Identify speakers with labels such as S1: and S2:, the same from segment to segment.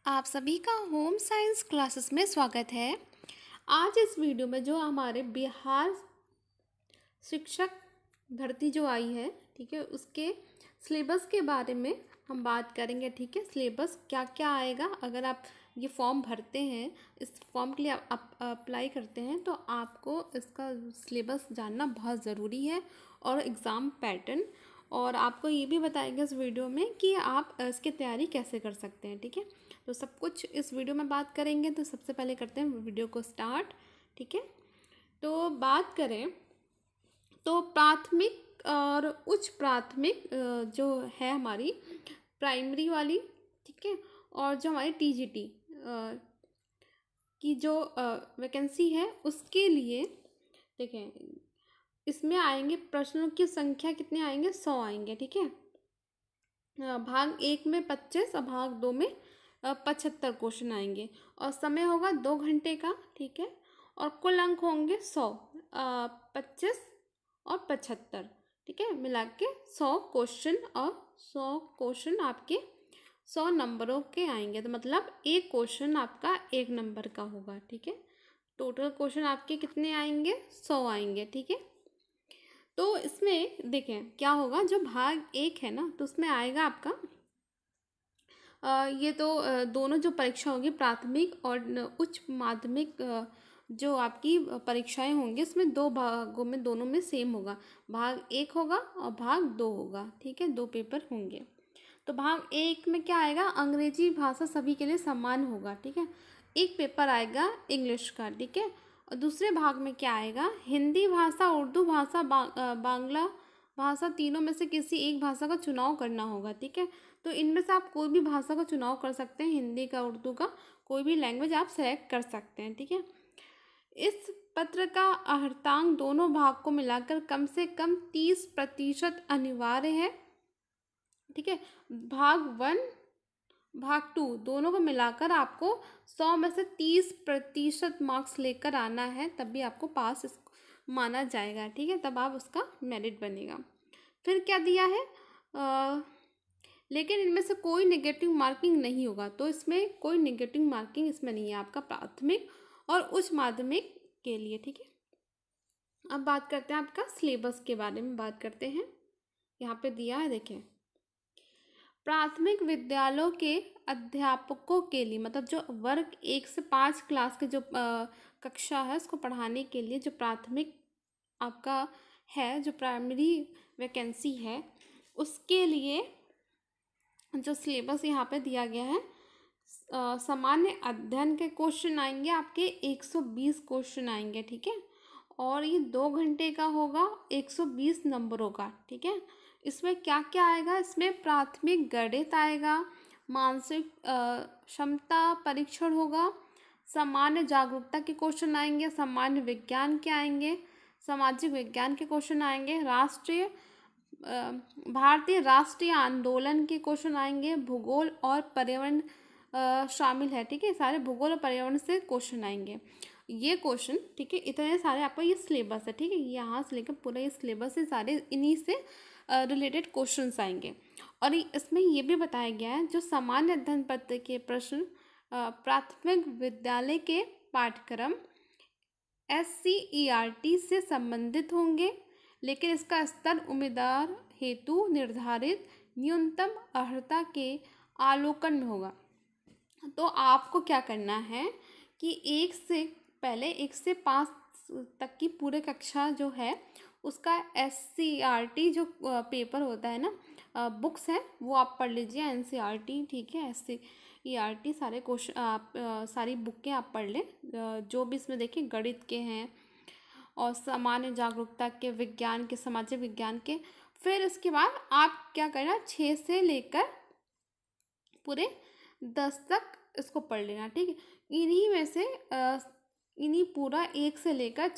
S1: आप सभी का होम साइंस क्लासेस में स्वागत है। आज इस वीडियो में जो हमारे बिहार शिक्षक भर्ती जो आई है, ठीक है, उसके सिलेबस के बारे में हम बात करेंगे। ठीक है, सिलेबस क्या क्या आएगा। अगर आप ये फॉर्म भरते हैं, इस फॉर्म के लिए आप अप्लाई करते हैं, तो आपको इसका सिलेबस जानना बहुत ज़रूरी है और एग्ज़ाम पैटर्न। और आपको ये भी बताएंगे इस वीडियो में कि आप इसकी तैयारी कैसे कर सकते हैं। ठीक है, तो सब कुछ इस वीडियो में बात करेंगे। तो सबसे पहले करते हैं वीडियो को स्टार्ट। ठीक है, तो बात करें तो प्राथमिक और उच्च प्राथमिक जो है हमारी प्राइमरी वाली, ठीक है, और जो हमारी टीजीटी की जो वैकेंसी है उसके लिए देखें, इसमें आएंगे प्रश्नों की संख्या कितने आएंगे, 100 आएंगे। ठीक है, भाग 1 में 25 और भाग 2 में 75 क्वेश्चन आएंगे और समय होगा 2 घंटे का। ठीक है, और कुल अंक होंगे 100, 25 और 75। ठीक है, मिला के 100 क्वेश्चन और 100 क्वेश्चन आपके 100 नंबरों के आएंगे। तो मतलब एक क्वेश्चन आपका 1 नंबर का होगा। ठीक है, टोटल क्वेश्चन आपके कितने आएंगे, 100 आएंगे। ठीक है, तो इसमें देखें क्या होगा, जो भाग 1 है ना, तो उसमें आएगा आपका ये तो दोनों जो परीक्षा होगी, प्राथमिक और उच्च माध्यमिक, जो आपकी परीक्षाएं होंगी, उसमें 2 भागों में, दोनों में सेम होगा। भाग 1 होगा और भाग 2 होगा। ठीक है, 2 पेपर होंगे। तो भाग 1 में क्या आएगा, अंग्रेजी भाषा सभी के लिए समान होगा। ठीक है, एक पेपर आएगा इंग्लिश का। ठीक है, और दूसरे भाग में क्या आएगा, हिंदी भाषा, उर्दू भाषा, बांग्ला भाषा, तीनों में से किसी एक भाषा का चुनाव करना होगा। ठीक है, तो इनमें से आप कोई भी भाषा का चुनाव कर सकते हैं, हिंदी का, उर्दू का, कोई भी लैंग्वेज आप सेलेक्ट कर सकते हैं। ठीक है, इस पत्र का अर्हतांक दोनों भाग को मिलाकर कम से कम 30% अनिवार्य है। ठीक है, भाग 1 भाग 2 दोनों को मिलाकर आपको 100 में से 30% मार्क्स लेकर आना है, तब भी आपको पास माना जाएगा। ठीक है, तब आप उसका मेरिट बनेगा। फिर क्या दिया है, लेकिन इनमें से कोई नेगेटिव मार्किंग नहीं होगा। तो इसमें कोई नेगेटिव मार्किंग इसमें नहीं है, आपका प्राथमिक और उच्च माध्यमिक के लिए। ठीक है, अब बात करते हैं आपका सिलेबस के बारे में। बात करते हैं, यहाँ पे दिया है, देखें, प्राथमिक विद्यालयों के अध्यापकों के लिए, मतलब जो वर्ग 1 से 5 क्लास के जो कक्षा है, उसको पढ़ाने के लिए जो प्राथमिक आपका है, जो प्राइमरी वैकेंसी है, उसके लिए जो सिलेबस यहाँ पे दिया गया है, सामान्य अध्ययन के क्वेश्चन आएंगे आपके 120 क्वेश्चन आएंगे। ठीक है, और ये 2 घंटे का होगा, 120 नंबरों का। ठीक है, इसमें क्या क्या आएगा, इसमें प्राथमिक गणित आएगा, मानसिक क्षमता परीक्षण होगा, सामान्य जागरूकता के क्वेश्चन आएंगे, सामान्य विज्ञान के आएंगे, सामाजिक विज्ञान के क्वेश्चन आएंगे, भारतीय राष्ट्रीय आंदोलन के क्वेश्चन आएंगे, भूगोल और पर्यावरण शामिल है। ठीक है, सारे भूगोल और पर्यावरण से क्वेश्चन आएंगे, ये क्वेश्चन। ठीक है, इतने सारे आपका ये सिलेबस है। ठीक है, यहाँ से लेकर पूरा ये सिलेबस है, सारे इन्हीं से रिलेटेड क्वेश्चंस आएंगे। और इसमें ये भी बताया गया है, जो सामान्य अध्ययन पत्र के प्रश्न प्राथमिक विद्यालय के पाठ्यक्रम SCERT से संबंधित होंगे, लेकिन इसका स्तर उम्मीदवार हेतु निर्धारित न्यूनतम अर्हता के आलोकन में होगा। तो आपको क्या करना है कि 1 से 5 तक की पूरे कक्षा जो है, उसका SCERT जो पेपर होता है ना, बुक्स हैं, वो आप पढ़ लीजिए, NCERT। ठीक है, SCERT सारे क्वेश्चन आप सारी बुकें आप पढ़ लें, जो भी इसमें देखिए गणित के हैं और सामान्य जागरूकता के, विज्ञान के, सामाजिक विज्ञान के। फिर इसके बाद आप क्या करना, 6 से लेकर पूरे 10 तक इसको पढ़ लेना। ठीक है, इन्हीं में से इन्हीं पूरा 1 से लेकर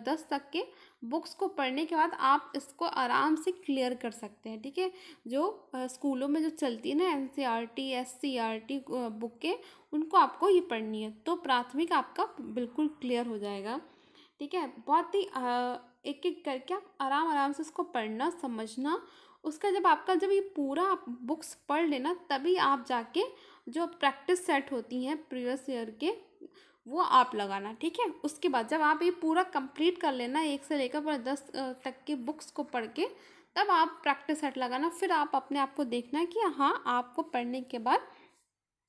S1: 10 तक के बुक्स को पढ़ने के बाद आप इसको आराम से क्लियर कर सकते हैं। ठीक है, जो स्कूलों में जो चलती है ना, NCERT SCERT बुकें, उनको आपको ये पढ़नी है, तो प्राथमिक आपका बिल्कुल क्लियर हो जाएगा। ठीक है, बहुत ही एक एक करके आप आराम आराम से इसको पढ़ना, समझना उसका जब ये पूरा आप बुक्स पढ़ लेना तभी आप जाके जो प्रैक्टिस सेट होती हैं प्रीवियस ईयर के वो आप लगाना, ठीक है। उसके बाद जब आप ये पूरा कंप्लीट कर लेना 1 से लेकर 10 तक के बुक्स को पढ़ के, तब आप प्रैक्टिस सेट लगाना। फिर आप अपने आप को देखना कि हाँ आपको पढ़ने के बाद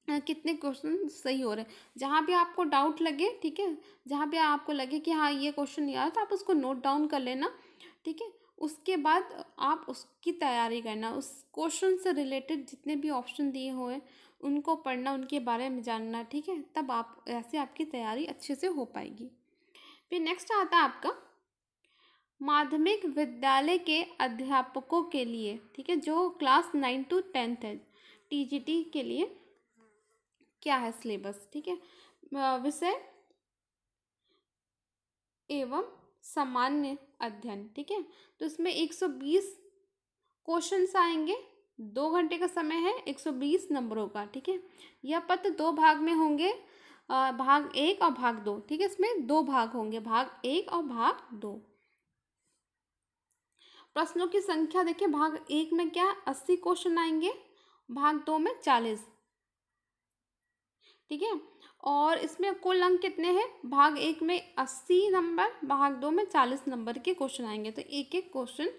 S1: कितने क्वेश्चन सही हो रहे हैं। जहाँ भी आपको डाउट लगे, ठीक है, जहाँ भी आपको लगे कि हाँ ये क्वेश्चन नहीं आ रहा तो आप उसको नोट डाउन कर लेना, ठीक है। उसके बाद आप उसकी तैयारी करना, उस क्वेश्चन से रिलेटेड जितने भी ऑप्शन दिए हुए उनको पढ़ना, उनके बारे में जानना, ठीक है। तब आप ऐसे आपकी तैयारी अच्छे से हो पाएगी। फिर नेक्स्ट आता है आपका माध्यमिक विद्यालय के अध्यापकों के लिए, ठीक है, जो क्लास 9 to 10 है, टीजीटी के लिए क्या है सिलेबस, ठीक है। विषय एवं सामान्य अध्ययन, ठीक है। तो इसमें 120 क्वेश्चंस आएंगे, 2 घंटे का समय है, 120 नंबरों का, ठीक है। यह पत्र 2 भाग में होंगे, भाग 1 और भाग 2, ठीक है। इसमें 2 भाग होंगे, भाग 1 और भाग 2। प्रश्नों की संख्या देखिए, भाग 1 में क्या 80 क्वेश्चन आएंगे, भाग 2 में 40, ठीक है। और इसमें कुल अंक कितने हैं, भाग 1 में 80 नंबर, भाग 2 में 40 नंबर के क्वेश्चन आएंगे। तो एक एक क्वेश्चन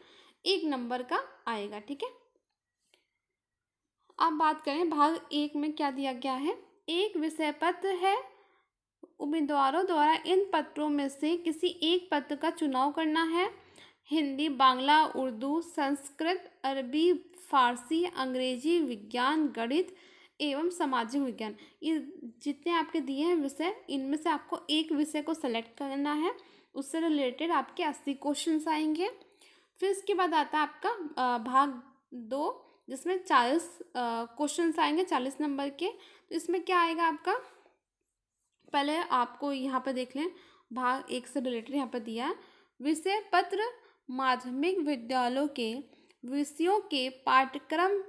S1: 1 नंबर का आएगा, ठीक है। अब बात करें भाग 1 में क्या दिया गया है। एक विषय पत्र है, उम्मीदवारों द्वारा इन पत्रों में से किसी एक पत्र का चुनाव करना है। हिंदी, बांग्ला, उर्दू, संस्कृत, अरबी, फारसी, अंग्रेजी, विज्ञान, गणित एवं सामाजिक विज्ञान, ये जितने आपके दिए हैं विषय, इनमें से आपको एक विषय को सेलेक्ट करना है, उससे रिलेटेड आपके 80 क्वेश्चंस आएंगे। फिर इसके बाद आता है आपका भाग 2, जिसमें 40 क्वेश्चंस आएंगे, 40 नंबर के। तो इसमें क्या आएगा आपका, पहले आपको यहाँ पर देख लें, भाग 1 से रिलेटेड यहाँ पर दिया है। विषय पत्र माध्यमिक विद्यालयों के विषयों के पाठ्यक्रम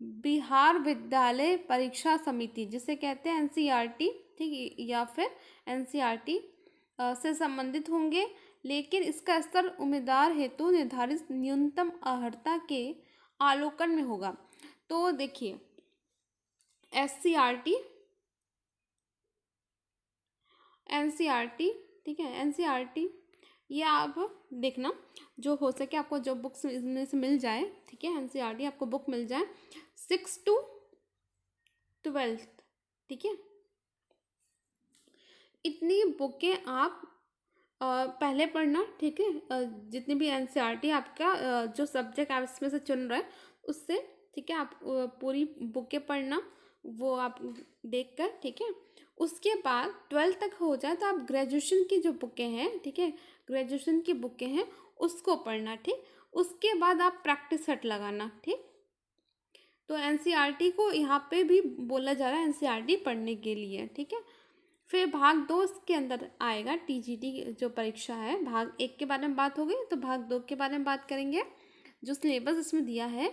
S1: बिहार विद्यालय परीक्षा समिति, जिसे कहते हैं एनसीईआरटी, ठीक, या फिर एनसीईआरटी से संबंधित होंगे, लेकिन इसका स्तर उम्मीदवार हेतु निर्धारित न्यूनतम अर्हता के आलोकन में होगा। तो देखिए एनसीईआरटी, ठीक है, एनसीईआरटी ये आप देखना, जो हो सके आपको जो बुक्स इसमें से मिल जाए, ठीक है, एनसीईआरटी आपको बुक मिल जाए 6 to 12, ठीक है। इतनी बुकें आप पहले पढ़ना, ठीक है। जितनी भी एनसीईआरटी आपका जो सब्जेक्ट आप इसमें से चुन रहे हैं उससे, ठीक है, आप पूरी बुकें पढ़ना, वो आप देख कर, ठीक है। उसके बाद 12 तक हो जाए तो आप ग्रेजुएशन की जो बुकें हैं, ठीक है, ग्रेजुएशन की बुकें हैं उसको पढ़ना, ठीक। उसके बाद आप प्रैक्टिस सेट लगाना, ठीक। तो एनसीईआरटी को यहाँ पे भी बोला जा रहा है एनसीईआरटी पढ़ने के लिए, ठीक है। फिर भाग 2 के अंदर आएगा टीजीटी जो परीक्षा है। भाग 1 के बारे में बात हो गई, तो भाग 2 के बारे में बात करेंगे। जो सिलेबस इसमें दिया है,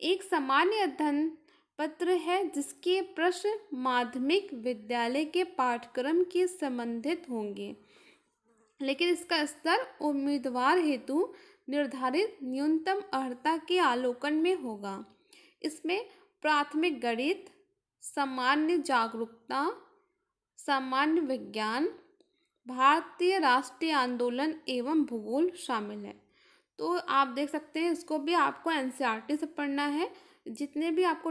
S1: एक सामान्य अध्ययन पत्र है जिसके प्रश्न माध्यमिक विद्यालय के पाठ्यक्रम के संबंधित होंगे, लेकिन इसका स्तर उम्मीदवार हेतु निर्धारित न्यूनतम अर्हता के आलोकन में होगा। इसमें प्राथमिक गणित, सामान्य जागरूकता, सामान्य विज्ञान, भारतीय राष्ट्रीय आंदोलन एवं भूगोल शामिल है। तो आप देख सकते हैं इसको भी आपको एनसीईआरटी से पढ़ना है। जितने भी आपको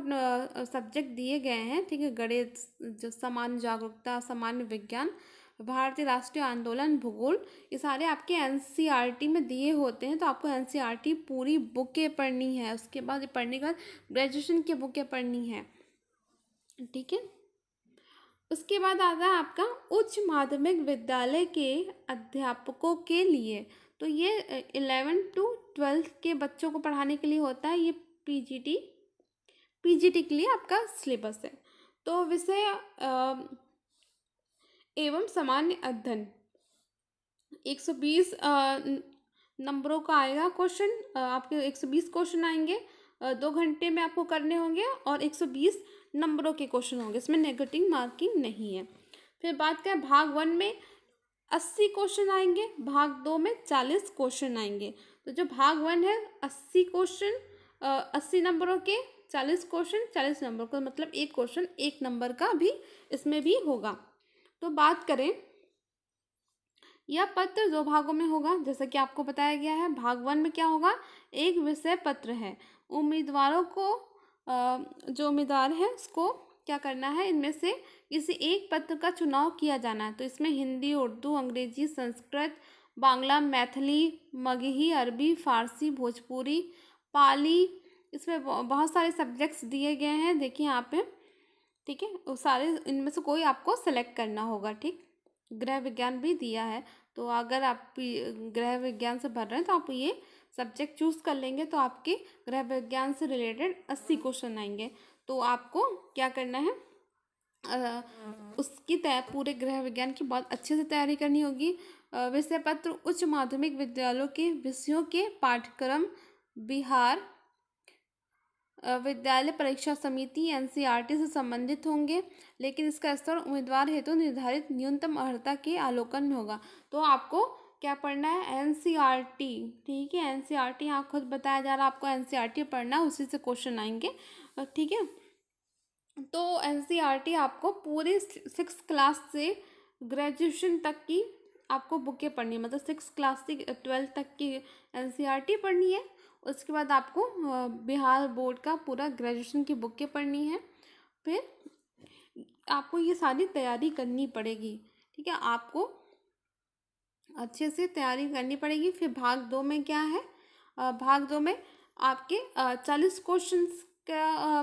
S1: सब्जेक्ट दिए गए हैं, ठीक है, गणित, जो सामान्य जागरूकता, सामान्य विज्ञान, भारतीय राष्ट्रीय आंदोलन, भूगोल, ये सारे आपके एनसीईआरटी में दिए होते हैं। तो आपको एनसीईआरटी पूरी बुकें पढ़नी है। उसके बाद पढ़ने के बाद ग्रेजुएशन की बुकें पढ़नी है, ठीक है। उसके बाद आता है आपका उच्च माध्यमिक विद्यालय के अध्यापकों के लिए। तो ये 11 to 12 के बच्चों को पढ़ाने के लिए होता है। ये पीजीटी के लिए आपका सिलेबस है। तो विषय एवं सामान्य अध्ययन 120 नंबरों का आएगा क्वेश्चन, आपके 120 क्वेश्चन आएंगे, 2 घंटे में आपको करने होंगे और 120 नंबरों के क्वेश्चन होंगे, इसमें नेगेटिव मार्किंग नहीं है। फिर बात करें भाग 1 में 80 क्वेश्चन आएंगे, भाग 2 में 40 क्वेश्चन आएंगे। तो जो भाग 1 है 80 क्वेश्चन, 80 नंबरों के 40 क्वेश्चन 40 नंबर का, मतलब एक क्वेश्चन 1 नंबर का भी इसमें भी होगा। तो बात करें, यह पत्र 2 भागों में होगा, जैसा कि आपको बताया गया है। भाग 1 में क्या होगा, एक विषय पत्र है। उम्मीदवारों को जो उम्मीदवार है उसको क्या करना है, इनमें से किसी एक पत्र का चुनाव किया जाना है। तो इसमें हिंदी, उर्दू, अंग्रेजी, संस्कृत, बांग्ला, मैथिली, मगही, अरबी, फारसी, भोजपुरी, पाली, इसमें बहुत सारे सब्जेक्ट्स दिए गए हैं, देखिए यहाँ पे, ठीक है। वो सारे इनमें से कोई आपको सेलेक्ट करना होगा, ठीक। गृह विज्ञान भी दिया है, तो अगर आप गृह विज्ञान से भर रहे हैं तो आप ये सब्जेक्ट चूज़ कर लेंगे तो आपके गृह विज्ञान से रिलेटेड 80 क्वेश्चन आएंगे। तो आपको क्या करना है, उसकी पूरे गृह विज्ञान की बहुत अच्छे से तैयारी करनी होगी। विषय पत्र उच्च माध्यमिक विद्यालयों के विषयों के पाठ्यक्रम बिहार विद्यालय परीक्षा समिति एनसीईआरटी से संबंधित होंगे, लेकिन इसका स्तर उम्मीदवार हेतु निर्धारित न्यूनतम अर्हता के अवलोकन में होगा। तो आपको क्या पढ़ना है, एनसीईआरटी, ठीक है। एनसीईआरटी यहाँ खुद बताया जा रहा है, आपको एनसीईआरटी पढ़ना है, उसी से क्वेश्चन आएंगे, ठीक है। तो एनसीईआरटी आपको पूरे 6 क्लास से ग्रेजुएशन तक की आपको बुकें पढ़नी है, मतलब 6 क्लास से 12 तक की एनसीईआरटी पढ़नी है। उसके बाद आपको बिहार बोर्ड का पूरा ग्रेजुएशन की बुकें पढ़नी है। फिर आपको ये सारी तैयारी करनी पड़ेगी, ठीक है। आपको अच्छे से तैयारी करनी पड़ेगी। फिर भाग 2 में क्या है, भाग 2 में आपके 40 क्वेश्चंस का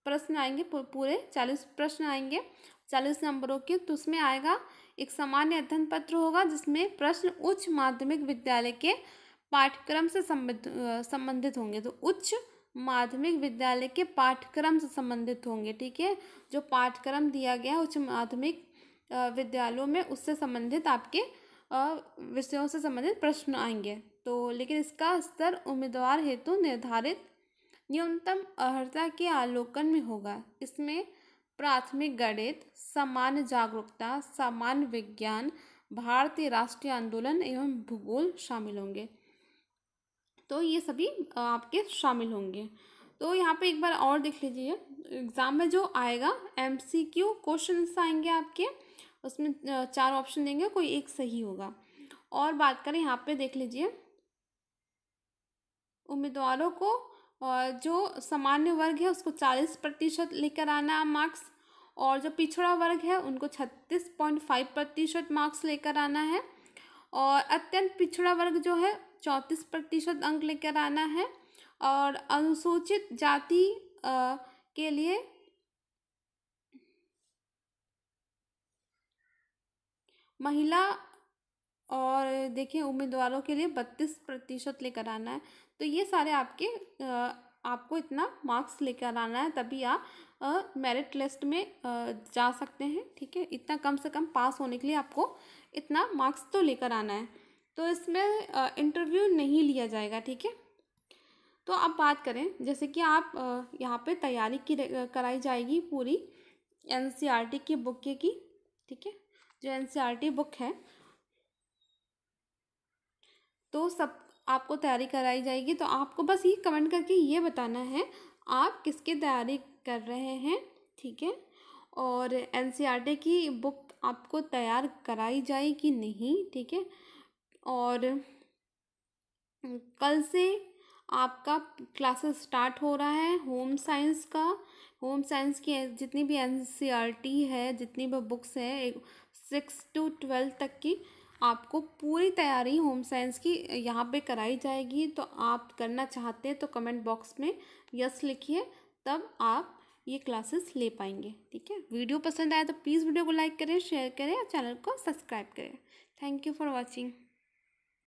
S1: प्रश्न आएंगे, पूरे 40 प्रश्न आएंगे 40 नंबरों के। तो उसमें आएगा एक सामान्य अध्ययन पत्र होगा, जिसमें प्रश्न उच्च माध्यमिक विद्यालय के पाठ्यक्रम से संबंधित होंगे। तो उच्च माध्यमिक विद्यालय के पाठ्यक्रम से संबंधित होंगे, ठीक है। जो पाठ्यक्रम दिया गया है उच्च माध्यमिक विद्यालयों में, उससे संबंधित आपके विषयों से संबंधित प्रश्न आएंगे। तो लेकिन इसका स्तर उम्मीदवार हेतु निर्धारित न्यूनतम अर्हता के अवलोकन में होगा। इसमें प्राथमिक गणित, सामान्य जागरूकता, सामान्य विज्ञान, भारतीय राष्ट्रीय आंदोलन एवं भूगोल शामिल होंगे। तो ये सभी आपके शामिल होंगे। तो यहाँ पे एक बार और देख लीजिए, एग्ज़ाम में जो आएगा एमसीक्यू क्वेश्चंस आएंगे आपके, उसमें 4 ऑप्शन देंगे, कोई एक सही होगा। और बात करें यहाँ पे देख लीजिए, उम्मीदवारों को जो सामान्य वर्ग है उसको 40% लेकर आना है मार्क्स, और जो पिछड़ा वर्ग है उनको 36.5% मार्क्स लेकर आना है, और अत्यंत पिछड़ा वर्ग जो है 34% अंक लेकर आना है, और अनुसूचित जाति के लिए महिला और देखिए उम्मीदवारों के लिए 32% लेकर आना है। तो ये सारे आपके आपको इतना मार्क्स लेकर आना है, तभी आप मेरिट लिस्ट में जा सकते हैं, ठीक है। इतना कम से कम पास होने के लिए आपको इतना मार्क्स तो लेकर आना है। तो इसमें इंटरव्यू नहीं लिया जाएगा, ठीक है। तो अब बात करें, जैसे कि आप यहाँ पे तैयारी की कराई जाएगी पूरी एनसीईआरटी की बुक की, ठीक है। जो एनसीईआरटी बुक है तो सब आपको तैयारी कराई जाएगी। तो आपको बस ये कमेंट करके ये बताना है आप किसकी तैयारी कर रहे हैं, ठीक है। और एनसीईआरटी की बुक आपको तैयार कराई जाए कि नहीं, ठीक है। और कल से आपका क्लासेस स्टार्ट हो रहा है होम साइंस का। होम साइंस की जितनी भी एनसीईआरटी है, जितनी भी बुक्स हैं 6 to 12 तक की, आपको पूरी तैयारी होम साइंस की यहाँ पे कराई जाएगी। तो आप करना चाहते हैं तो कमेंट बॉक्स में यस लिखिए, तब आप ये क्लासेस ले पाएंगे, ठीक है। वीडियो पसंद आया तो प्लीज़ वीडियो को लाइक करें, शेयर करें और चैनल को सब्सक्राइब करें। Thank you for watching.